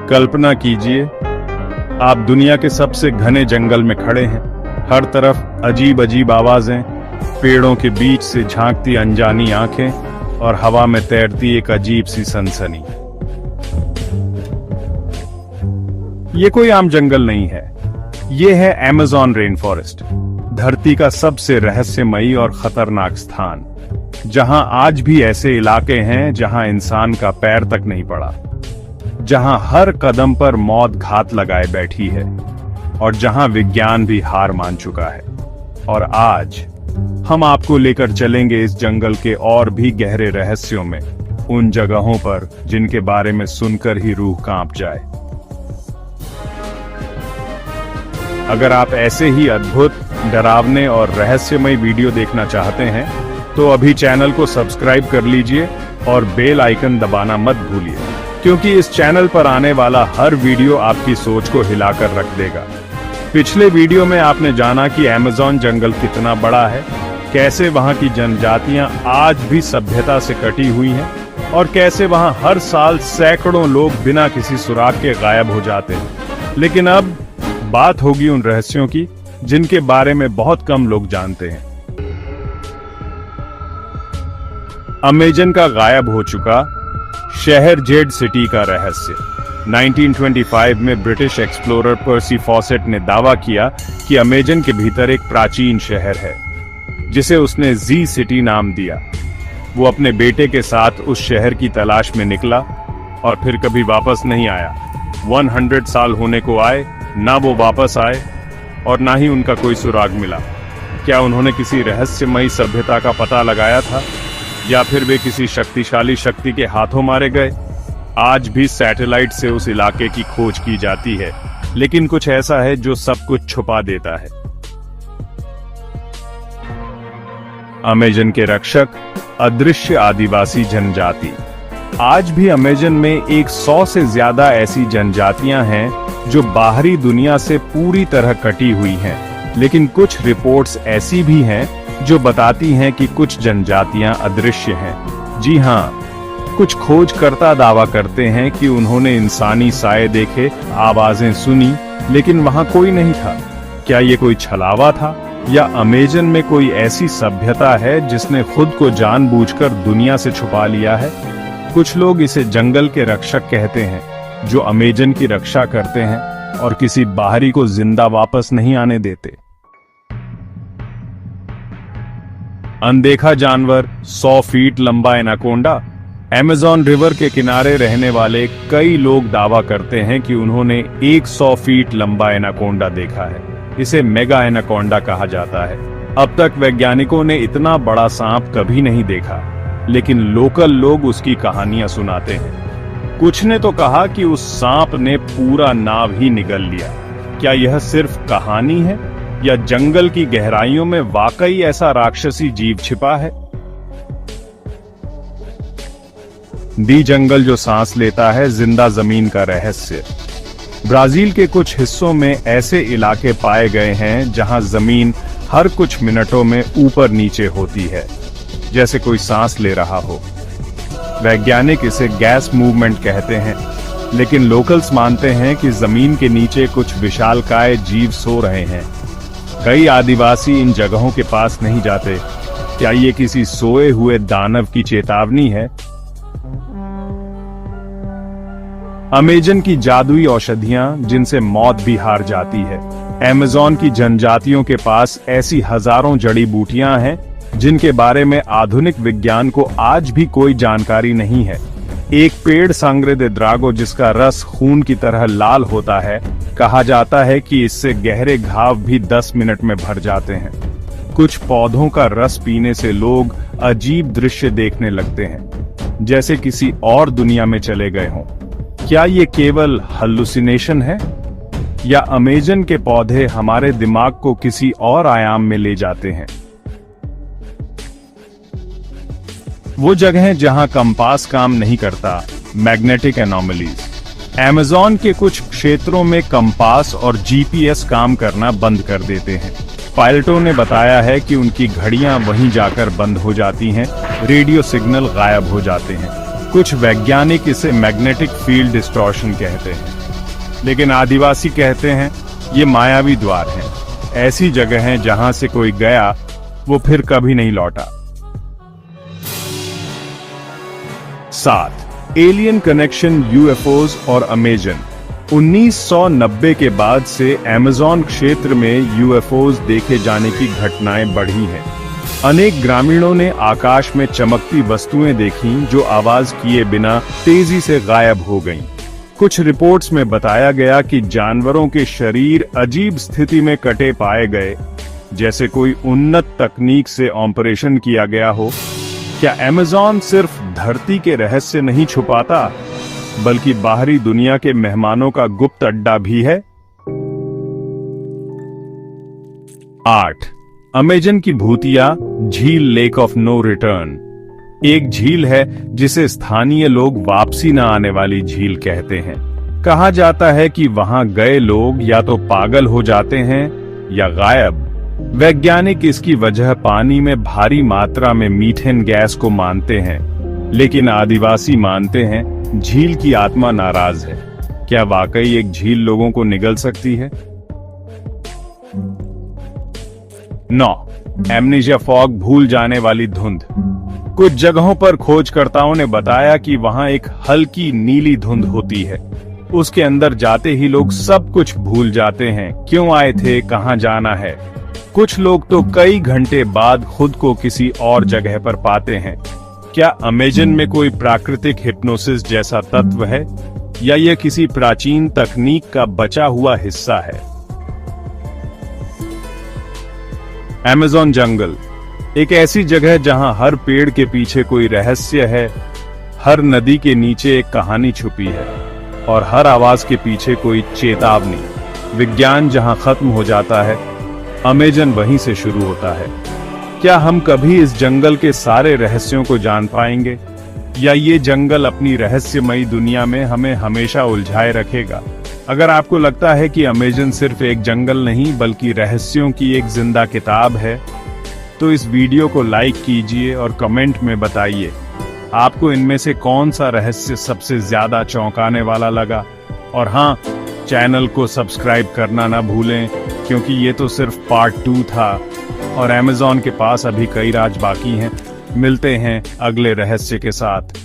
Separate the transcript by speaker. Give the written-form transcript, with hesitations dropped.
Speaker 1: कल्पना कीजिए, आप दुनिया के सबसे घने जंगल में खड़े हैं। हर तरफ अजीब अजीब आवाजें, पेड़ों के बीच से झांकती अनजानी आंखें और हवा में तैरती एक अजीब सी सनसनी। ये कोई आम जंगल नहीं है, ये है अमेज़न रेन फॉरेस्ट, धरती का सबसे रहस्यमयी और खतरनाक स्थान, जहां आज भी ऐसे इलाके हैं जहां इंसान का पैर तक नहीं पड़ा, जहां हर कदम पर मौत घात लगाए बैठी है और जहां विज्ञान भी हार मान चुका है। और आज हम आपको लेकर चलेंगे इस जंगल के और भी गहरे रहस्यों में, उन जगहों पर जिनके बारे में सुनकर ही रूह कांप जाए। अगर आप ऐसे ही अद्भुत, डरावने और रहस्यमय वीडियो देखना चाहते हैं तो अभी चैनल को सब्सक्राइब कर लीजिए और बेल आइकन दबाना मत भूलिए, क्योंकि इस चैनल पर आने वाला हर वीडियो आपकी सोच को हिलाकर रख देगा। पिछले वीडियो में आपने जाना कि अमेज़न जंगल कितना बड़ा है, कैसे वहां की जनजातियां आज भी सभ्यता से कटी हुई हैं और कैसे वहां हर साल सैकड़ों लोग बिना किसी सुराग के गायब हो जाते हैं। लेकिन अब बात होगी उन रहस्यों की जिनके बारे में बहुत कम लोग जानते हैं। अमेज़न का गायब हो चुका शहर जेड सिटी का रहस्य। 1925 में ब्रिटिश एक्सप्लोरर पर्सी फॉसेट ने दावा किया कि अमेज़न के भीतर एक प्राचीन शहर है, जिसे उसने जी सिटी नाम दिया। वो अपने बेटे के साथ उस शहर की तलाश में निकला और फिर कभी वापस नहीं आया। 100 साल होने को आए, ना वो वापस आए और ना ही उनका कोई सुराग मिला। क्या उन्होंने किसी रहस्यमयी सभ्यता का पता लगाया था, या फिर वे किसी शक्तिशाली शक्ति के हाथों मारे गए? आज भी सैटेलाइट से उस इलाके की खोज की जाती है, लेकिन कुछ ऐसा है जो सब कुछ छुपा देता है। अमेज़न के रक्षक, अदृश्य आदिवासी जनजाति। आज भी अमेज़न में 100 से ज्यादा ऐसी जनजातियां हैं जो बाहरी दुनिया से पूरी तरह कटी हुई हैं, लेकिन कुछ रिपोर्ट्स ऐसी भी हैं जो बताती हैं कि कुछ जनजातियां अदृश्य हैं। जी हाँ, कुछ खोजकर्ता दावा करते हैं कि उन्होंने इंसानी साए देखे, आवाजें सुनी, लेकिन वहां कोई नहीं था। क्या ये कोई छलावा था, या अमेज़न में कोई ऐसी सभ्यता है जिसने खुद को जानबूझकर दुनिया से छुपा लिया है? कुछ लोग इसे जंगल के रक्षक कहते हैं, जो अमेज़न की रक्षा करते हैं और किसी बाहरी को जिंदा वापस नहीं आने देते। अनदेखा जानवर, 100 फीट लंबा एनाकोंडा। अमेज़न रिवर के किनारे रहने वाले कई लोग दावा करते हैं कि उन्होंने 100 फीट लंबा एनाकोंडा देखा है। इसे मेगा एनाकोंडा कहा जाता है। अब तक वैज्ञानिकों ने इतना बड़ा सांप कभी नहीं देखा, लेकिन लोकल लोग उसकी कहानियां सुनाते हैं। कुछ ने तो कहा कि उस सांप ने पूरा नाव ही निगल लिया। क्या यह सिर्फ कहानी है, या जंगल की गहराइयों में वाकई ऐसा राक्षसी जीव छिपा है? दी जंगल जो सांस लेता है, जिंदा जमीन का रहस्य। ब्राजील के कुछ हिस्सों में ऐसे इलाके पाए गए हैं जहां जमीन हर कुछ मिनटों में ऊपर नीचे होती है, जैसे कोई सांस ले रहा हो। वैज्ञानिक इसे गैस मूवमेंट कहते हैं, लेकिन लोकल्स मानते हैं कि जमीन के नीचे कुछ विशालकाय जीव सो रहे हैं। कई आदिवासी इन जगहों के पास नहीं जाते। क्या ये किसी सोए हुए दानव की चेतावनी है? अमेज़न की जादुई औषधियां जिनसे मौत भी हार जाती है। अमेज़न की जनजातियों के पास ऐसी हजारों जड़ी बूटियां हैं जिनके बारे में आधुनिक विज्ञान को आज भी कोई जानकारी नहीं है। एक पेड़ सांग्रे दे ड्रागो, जिसका रस खून की तरह लाल होता है, कहा जाता है कि इससे गहरे घाव भी 10 मिनट में भर जाते हैं। कुछ पौधों का रस पीने से लोग अजीब दृश्य देखने लगते हैं, जैसे किसी और दुनिया में चले गए हों। क्या ये केवल हल्लुसिनेशन है, या अमेज़न के पौधे हमारे दिमाग को किसी और आयाम में ले जाते हैं? वो जगह जहां कंपास काम नहीं करता, मैग्नेटिक एनोमलीज। अमेज़न के कुछ क्षेत्रों में कंपास और जीपीएस काम करना बंद कर देते हैं। पायलटों ने बताया है कि उनकी घड़ियां वहीं जाकर बंद हो जाती हैं, रेडियो सिग्नल गायब हो जाते हैं। कुछ वैज्ञानिक इसे मैग्नेटिक फील्ड डिस्टॉर्शन कहते हैं। लेकिन आदिवासी कहते हैं ये मायावी द्वार हैं, ऐसी जगह हैं जहां से कोई गया वो फिर कभी नहीं लौटा। 7. एलियन कनेक्शन, यूएफओज और अमेजन। 1990 के बाद से अमेज़न क्षेत्र में यूएफओज देखे जाने की घटनाएं बढ़ी हैं। अनेक ग्रामीणों ने आकाश में चमकती वस्तुएं देखीं जो आवाज किए बिना तेजी से गायब हो गईं। कुछ रिपोर्ट्स में बताया गया कि जानवरों के शरीर अजीब स्थिति में कटे पाए गए, जैसे कोई उन्नत तकनीक से ऑपरेशन किया गया हो। क्या अमेज़न सिर्फ धरती के रहस्य नहीं छुपाता, बल्कि बाहरी दुनिया के मेहमानों का गुप्त अड्डा भी है? 8. अमेजन की भूतिया झील, लेक ऑफ नो रिटर्न। एक झील है जिसे स्थानीय लोग वापसी न आने वाली झील कहते हैं। कहा जाता है कि वहां गए लोग या तो पागल हो जाते हैं या गायब। वैज्ञानिक इसकी वजह पानी में भारी मात्रा में मीथेन गैस को मानते हैं, लेकिन आदिवासी मानते हैं झील की आत्मा नाराज है। क्या वाकई एक झील लोगों को निगल सकती है? 9. एमनीशिया फॉग, भूल जाने वाली धुंध। कुछ जगहों पर खोजकर्ताओं ने बताया कि वहां एक हल्की नीली धुंध होती है। उसके अंदर जाते ही लोग सब कुछ भूल जाते हैं, क्यों आए थे, कहां जाना है। कुछ लोग तो कई घंटे बाद खुद को किसी और जगह पर पाते हैं। क्या अमेजन में कोई प्राकृतिक हिप्नोसिस जैसा तत्व है, या यह किसी प्राचीन तकनीक का बचा हुआ हिस्सा है? अमेजन जंगल, एक ऐसी जगह जहां हर पेड़ के पीछे कोई रहस्य है, हर नदी के नीचे एक कहानी छुपी है, और हर आवाज के पीछे कोई चेतावनी। विज्ञान जहां खत्म हो जाता है, अमेजन वहीं से शुरू होता है। क्या हम कभी इस जंगल के सारे रहस्यों को जान पाएंगे, या ये जंगल अपनी रहस्यमयी दुनिया में हमें हमेशा उलझाए रखेगा? अगर आपको लगता है कि अमेजन सिर्फ एक जंगल नहीं बल्कि रहस्यों की एक जिंदा किताब है, तो इस वीडियो को लाइक कीजिए और कमेंट में बताइए आपको इनमें से कौन सा रहस्य सबसे ज्यादा चौंकाने वाला लगा। और हाँ, चैनल को सब्सक्राइब करना ना भूलें, क्योंकि ये तो सिर्फ पार्ट 2 था और अमेज़न के पास अभी कई राज बाकी हैं। मिलते हैं अगले रहस्य के साथ।